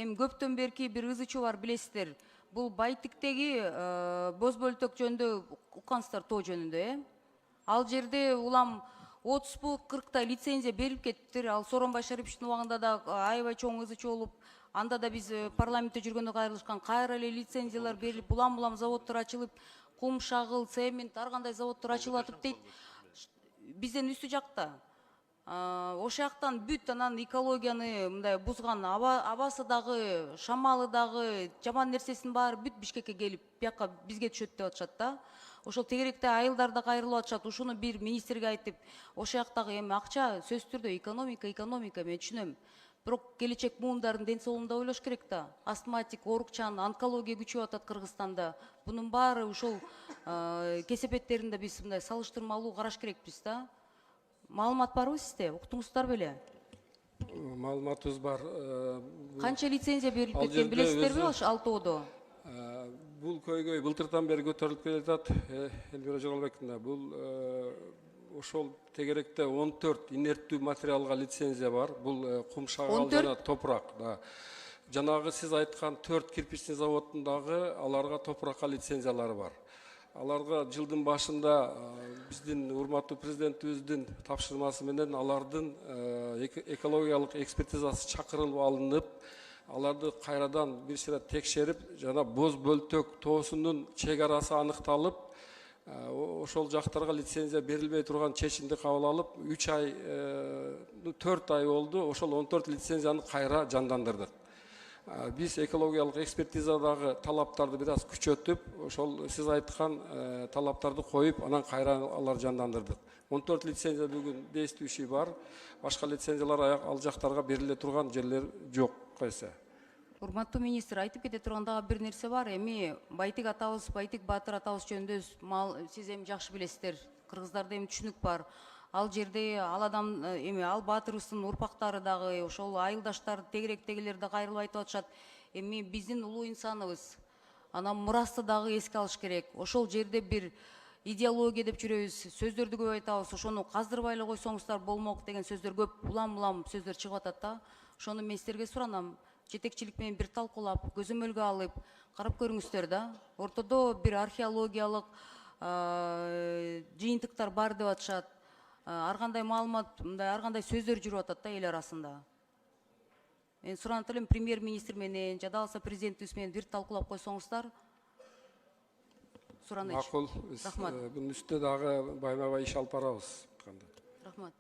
эми көптөн берки бир ызычуу бар билесиздер. Бул Байтиктеги боз бөлтөк жөнүндө уккансыздар, тоо жөнүндө, Ал жерде улам 30-40 лицензия берилип кетиптир. Ал Сооронбай Шариповичтин убагында да аябай чоң ызычуу болуп, анда да биз парламентте жүргөндө кайрылышкан, кайра эле лицензиялар берилип, улам заводдор ачылып, кум, шагыл, цемент, ар кандай заводдор ачылып атып дейт. Бизден үстү жакта. Ошол жактан бүт анан экологияны мындай бузган, абасы дагы, шамалы дагы, жаман нерсесин баары бүт Бишкекке келип, бияка бизге түшөт деп атышат да. Ошол тегеректе айылдар да кайрылып атышат. Ушуну бир министрге айтып, ошол жактагы эми акча сөзсүз түрдө экономика мен түшүнөм. Бирок келечек муундардын ден соолугун ойлош керек да. Астматик, оорукчан, онкология күчөп атат Кыргызстанда. Бунун баары ушул кесепеттеринде биз мындай салыштырмалуу караш керекпиз да. Маалымат барбы сизде? Уктуңуздар беле? Маалыматыбыз бар. Канча лицензия берилип кеткен билесиздерби ал тоодо? Бул көйгөй былтырдан бери көтөрүлүп келатат. Элмира Жоголбековна, бул ошол тегеректе 14 инерттүү материалга лицензия бар. Бул кум, шагал жана топурак. Жанагы сиз айткан 4 кирпичный заводундагы аларга топуракка лицензиялары бар. Аларга жылдын башында биздин урматтуу президентибиздин тапшырмасы менен алардын экологиялык экспертизасы чакырылып алынып, аларды кайрадан бир сыйра текшерип, жана боз бөлтөк тоосунун чек арасы аныкталып, ошол жактарга лицензия берилбей турган чечимди кабыл алып, 3 ай, 4 ай болду. Ошол 14 лицензияны кайра жандандырдык. Биз экологиялык экспертизадагы талаптарды бир аз күчөтүп, ошол сиз айткан талаптарды коюп, анан кайра алар жандандырдык. 14 лицензия бүгүн действующий бар. Башка лицензиялар ал жактарга бериле турган жерлер жок койсо. Урматтуу министр, айтып кете турган дагы бир нерсе бар. Эми Байтик атабыз, Байтик Баатыр атабыз жөнүндө сиз эми жакшы билесиздер. Кыргыздарда эми түшүнүк бар. Ал жерде ал адам эми ал баатырыбыздын урпактары дагы, ошол айылдаштар, тегеректегилер да кайрылып айтып атышат. Эми биздин улуу инсаныбыз, анан мурасты дагы эске алыш керек. Ошол жерде бир идеология деп жүрөбүз, сөздөрдү көп айтабыз. Ошону каздырбай эле койсоңуздар болмок деген сөздөр көп, улам сөздөр чыгып атат да. Ошону мен сиздерге суранам. Жетекчилик менен бир талкуулап, көзөмөлгө алып, карап көрүңүздөр да. Ортодо бир археологиялык жыйынтыктар бар деп атышат. Ар кандай маалымат, мындай ар кандай сөздөр жүрүп атат да эл арасында. Мен суранат элем премьер-министр менен, жада алса президентибиз менен бир талкуулап койсоңуздар. Сураныч. Макул. Бунун үстүнө дагы байма-бай иш алып барабыз. Рахмат.